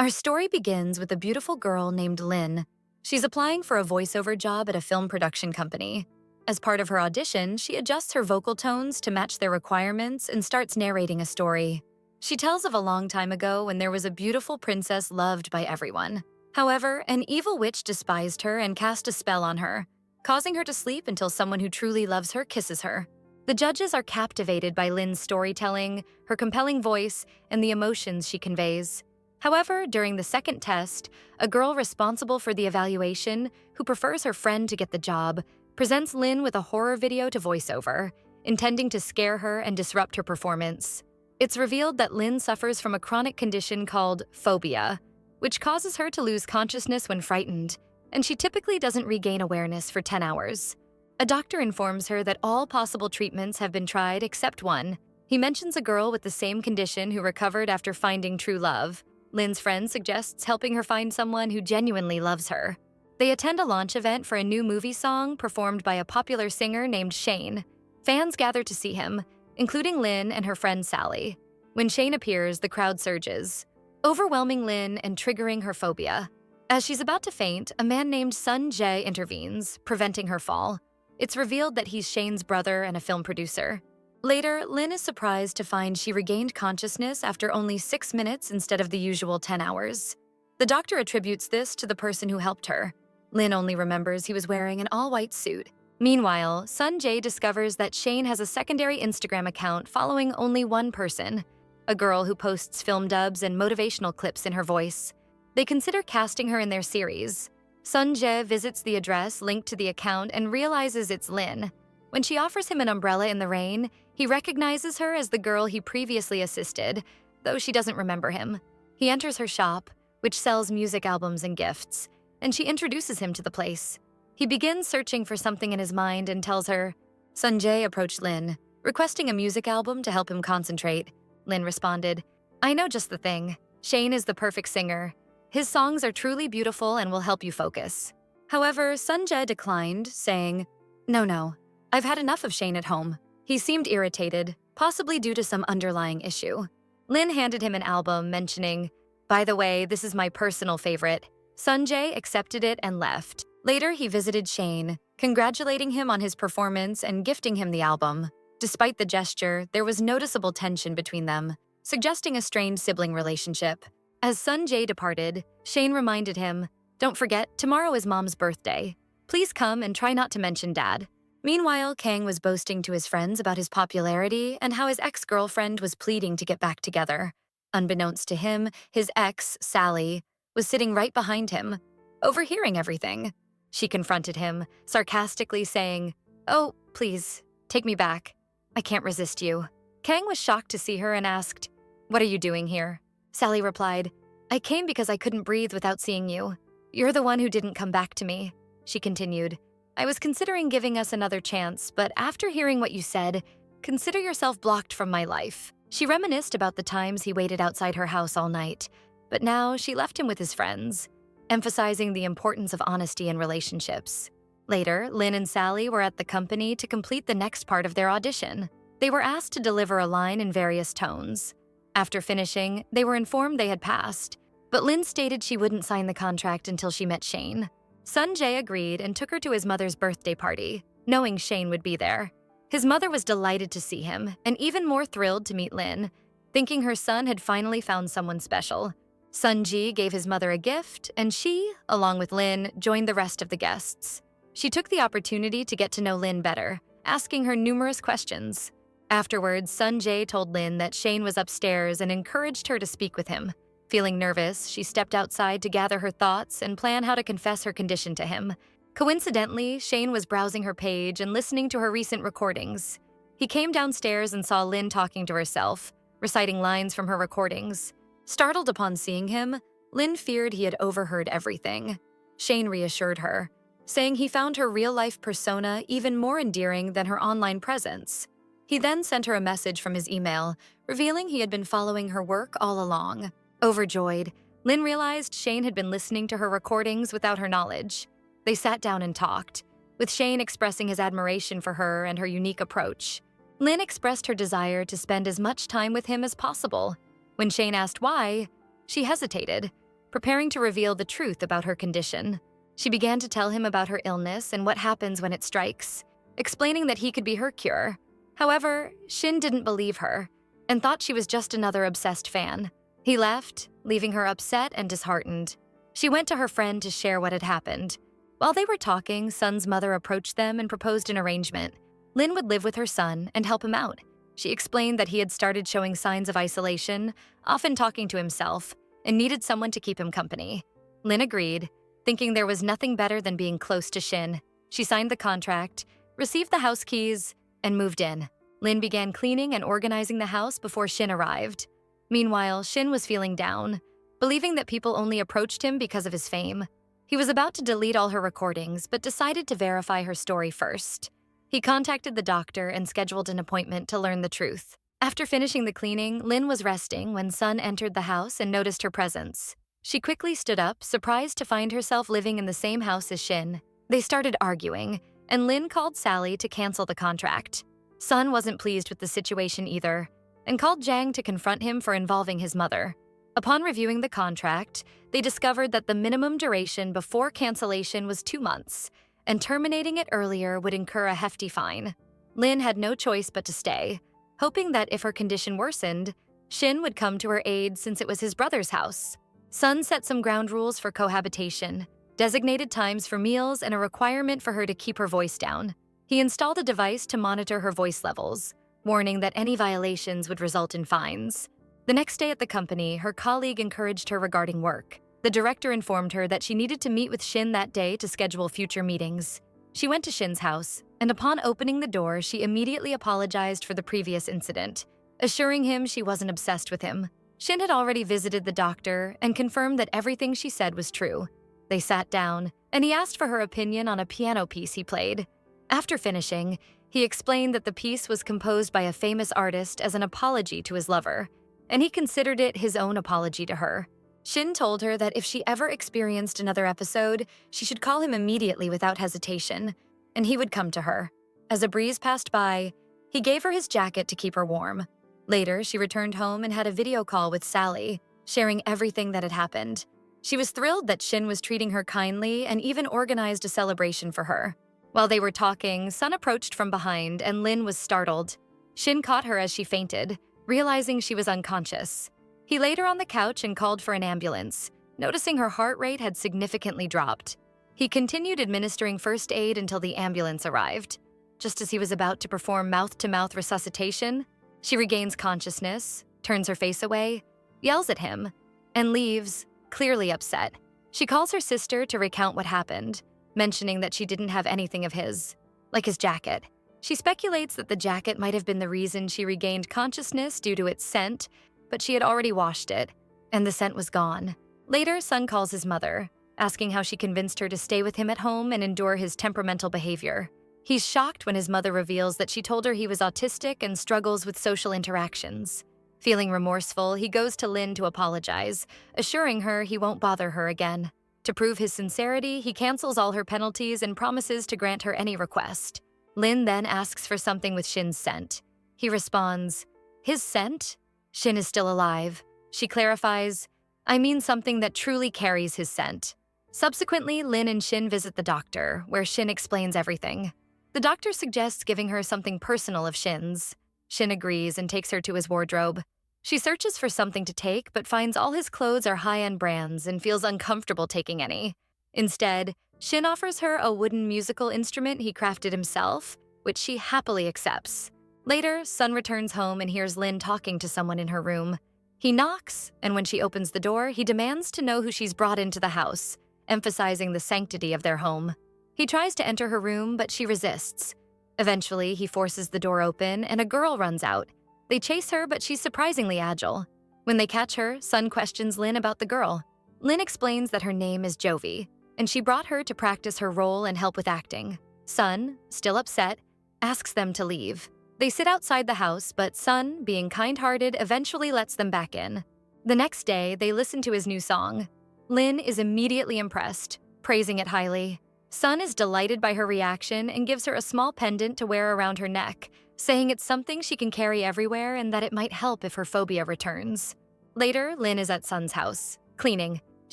Our story begins with a beautiful girl named Lynn. She's applying for a voiceover job at a film production company. As part of her audition, she adjusts her vocal tones to match their requirements and starts narrating a story. She tells of a long time ago when there was a beautiful princess loved by everyone. However, an evil witch despised her and cast a spell on her, causing her to sleep until someone who truly loves her kisses her. The judges are captivated by Lynn's storytelling, her compelling voice, and the emotions she conveys. However, during the second test, a girl responsible for the evaluation, who prefers her friend to get the job, presents Lynn with a horror video to voice over, intending to scare her and disrupt her performance. It's revealed that Lynn suffers from a chronic condition called phobia, which causes her to lose consciousness when frightened, and she typically doesn't regain awareness for 10 hours. A doctor informs her that all possible treatments have been tried except one. He mentions a girl with the same condition who recovered after finding true love. Lynn's friend suggests helping her find someone who genuinely loves her. They attend a launch event for a new movie song performed by a popular singer named Shane. Fans gather to see him, including Lynn and her friend Sally. When Shane appears, the crowd surges, overwhelming Lynn and triggering her phobia. As she's about to faint, a man named Sun Jae intervenes, preventing her fall. It's revealed that he's Shane's brother and a film producer. Later, Lynn is surprised to find she regained consciousness after only 6 minutes instead of the usual 10 hours. The doctor attributes this to the person who helped her. Lynn only remembers he was wearing an all-white suit. Meanwhile, Sun Jae discovers that Shane has a secondary Instagram account following only one person, a girl who posts film dubs and motivational clips in her voice. They consider casting her in their series. Sun Jae visits the address linked to the account and realizes it's Lynn. When she offers him an umbrella in the rain, he recognizes her as the girl he previously assisted, though she doesn't remember him. He enters her shop, which sells music albums and gifts, and she introduces him to the place. He begins searching for something in his mind and tells her. Sun Jae approached Lynn, requesting a music album to help him concentrate. Lynn responded, "I know just the thing. Shane is the perfect singer. His songs are truly beautiful and will help you focus." However, Sun Jae declined, saying, No, I've had enough of Shane at home. He seemed irritated, possibly due to some underlying issue. Lynn handed him an album, mentioning, "By the way, this is my personal favorite." Sun Jae accepted it and left. Later, he visited Shane, congratulating him on his performance and gifting him the album. Despite the gesture, there was noticeable tension between them, suggesting a strained sibling relationship. As Sun Jae departed, Shane reminded him, "Don't forget, tomorrow is Mom's birthday. Please come and try not to mention Dad." Meanwhile, Kang was boasting to his friends about his popularity and how his ex-girlfriend was pleading to get back together. Unbeknownst to him, his ex, Sally, was sitting right behind him, overhearing everything. She confronted him, sarcastically saying, "Oh, please, take me back. I can't resist you." Kang was shocked to see her and asked, "What are you doing here?" Sally replied, "I came because I couldn't breathe without seeing you. You're the one who didn't come back to me." She continued, "I was considering giving us another chance, but after hearing what you said, consider yourself blocked from my life." She reminisced about the times he waited outside her house all night, but now she left him with his friends, emphasizing the importance of honesty in relationships. Later, Lynn and Sally were at the company to complete the next part of their audition. They were asked to deliver a line in various tones. After finishing, they were informed they had passed, but Lynn stated she wouldn't sign the contract until she met Shane. Sun Jae agreed and took her to his mother's birthday party, knowing Shane would be there. His mother was delighted to see him and even more thrilled to meet Lynn, thinking her son had finally found someone special. Sun Ji gave his mother a gift, and she, along with Lynn, joined the rest of the guests. She took the opportunity to get to know Lynn better, asking her numerous questions. Afterwards, Sun Jae told Lynn that Shane was upstairs and encouraged her to speak with him. Feeling nervous, she stepped outside to gather her thoughts and plan how to confess her condition to him. Coincidentally, Shane was browsing her page and listening to her recent recordings. He came downstairs and saw Lynn talking to herself, reciting lines from her recordings. Startled upon seeing him, Lynn feared he had overheard everything. Shane reassured her, saying he found her real-life persona even more endearing than her online presence. He then sent her a message from his email, revealing he had been following her work all along. Overjoyed, Lynn realized Shane had been listening to her recordings without her knowledge. They sat down and talked, with Shane expressing his admiration for her and her unique approach. Lynn expressed her desire to spend as much time with him as possible. When Shane asked why, she hesitated, preparing to reveal the truth about her condition. She began to tell him about her illness and what happens when it strikes, explaining that he could be her cure. However, Shin didn't believe her and thought she was just another obsessed fan. He left, leaving her upset and disheartened. She went to her friend to share what had happened. While they were talking, Sun's mother approached them and proposed an arrangement. Lin would live with her son and help him out. She explained that he had started showing signs of isolation, often talking to himself, and needed someone to keep him company. Lin agreed, thinking there was nothing better than being close to Shin. She signed the contract, received the house keys, and moved in. Lin began cleaning and organizing the house before Shin arrived. Meanwhile, Shin was feeling down, believing that people only approached him because of his fame. He was about to delete all her recordings, but decided to verify her story first. He contacted the doctor and scheduled an appointment to learn the truth. After finishing the cleaning, Lin was resting when Sun entered the house and noticed her presence. She quickly stood up, surprised to find herself living in the same house as Shin. They started arguing, and Lin called Sally to cancel the contract. Sun wasn't pleased with the situation either, and called Jang to confront him for involving his mother. Upon reviewing the contract, they discovered that the minimum duration before cancellation was 2 months, and terminating it earlier would incur a hefty fine. Lin had no choice but to stay, hoping that if her condition worsened, Shin would come to her aid since it was his brother's house. Sun set some ground rules for cohabitation, designated times for meals, and a requirement for her to keep her voice down. He installed a device to monitor her voice levels, warning that any violations would result in fines. The next day at the company, her colleague encouraged her regarding work. The director informed her that she needed to meet with Shin that day to schedule future meetings. She went to Shin's house, and upon opening the door, she immediately apologized for the previous incident, assuring him she wasn't obsessed with him. Shin had already visited the doctor and confirmed that everything she said was true. They sat down, and he asked for her opinion on a piano piece he played. After finishing, he explained that the piece was composed by a famous artist as an apology to his lover, and he considered it his own apology to her. Shin told her that if she ever experienced another episode, she should call him immediately without hesitation, and he would come to her. As a breeze passed by, he gave her his jacket to keep her warm. Later, she returned home and had a video call with Sally, sharing everything that had happened. She was thrilled that Shin was treating her kindly and even organized a celebration for her. While they were talking, Sun approached from behind and Lin was startled. Shin caught her as she fainted, realizing she was unconscious. He laid her on the couch and called for an ambulance, noticing her heart rate had significantly dropped. He continued administering first aid until the ambulance arrived. Just as he was about to perform mouth-to-mouth resuscitation, she regains consciousness, turns her face away, yells at him, and leaves, clearly upset. She calls her sister to recount what happened, mentioning that she didn't have anything of his, like his jacket. She speculates that the jacket might have been the reason she regained consciousness due to its scent, but she had already washed it, and the scent was gone. Later, Sun calls his mother, asking how she convinced her to stay with him at home and endure his temperamental behavior. He's shocked when his mother reveals that she told her he was autistic and struggles with social interactions. Feeling remorseful, he goes to Lin to apologize, assuring her he won't bother her again. To prove his sincerity, he cancels all her penalties and promises to grant her any request. Lin then asks for something with Shin's scent. He responds, "His scent? Shin is still alive." She clarifies, "I mean something that truly carries his scent." Subsequently, Lin and Shin visit the doctor, where Shin explains everything. The doctor suggests giving her something personal of Shin's. Shin agrees and takes her to his wardrobe. She searches for something to take, but finds all his clothes are high-end brands and feels uncomfortable taking any. Instead, Shin offers her a wooden musical instrument he crafted himself, which she happily accepts. Later, Sun returns home and hears Lin talking to someone in her room. He knocks, and when she opens the door, he demands to know who she's brought into the house, emphasizing the sanctity of their home. He tries to enter her room, but she resists. Eventually, he forces the door open, and a girl runs out. They chase her, but she's surprisingly agile. When they catch her, Sun questions Lin about the girl. Lin explains that her name is Jovi, and she brought her to practice her role and help with acting. Sun, still upset, asks them to leave. They sit outside the house, but Sun, being kind-hearted, eventually lets them back in. The next day, they listen to his new song. Lin is immediately impressed, praising it highly. Sun is delighted by her reaction and gives her a small pendant to wear around her neck, saying it's something she can carry everywhere and that it might help if her phobia returns. Later, Lin is at Sun's house, cleaning.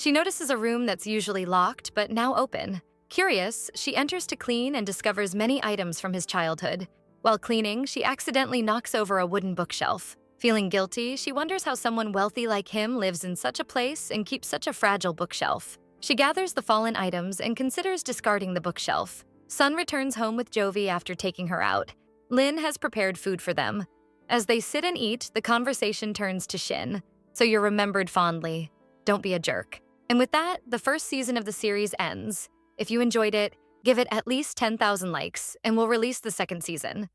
She notices a room that's usually locked but now open. Curious, she enters to clean and discovers many items from his childhood. While cleaning, she accidentally knocks over a wooden bookshelf. Feeling guilty, she wonders how someone wealthy like him lives in such a place and keeps such a fragile bookshelf. She gathers the fallen items and considers discarding the bookshelf. Sun returns home with Jovi after taking her out. Lin has prepared food for them. As they sit and eat, the conversation turns to Shin. So you're remembered fondly. Don't be a jerk. And with that, the first season of the series ends. If you enjoyed it, give it at least 10,000 likes, and we'll release the second season.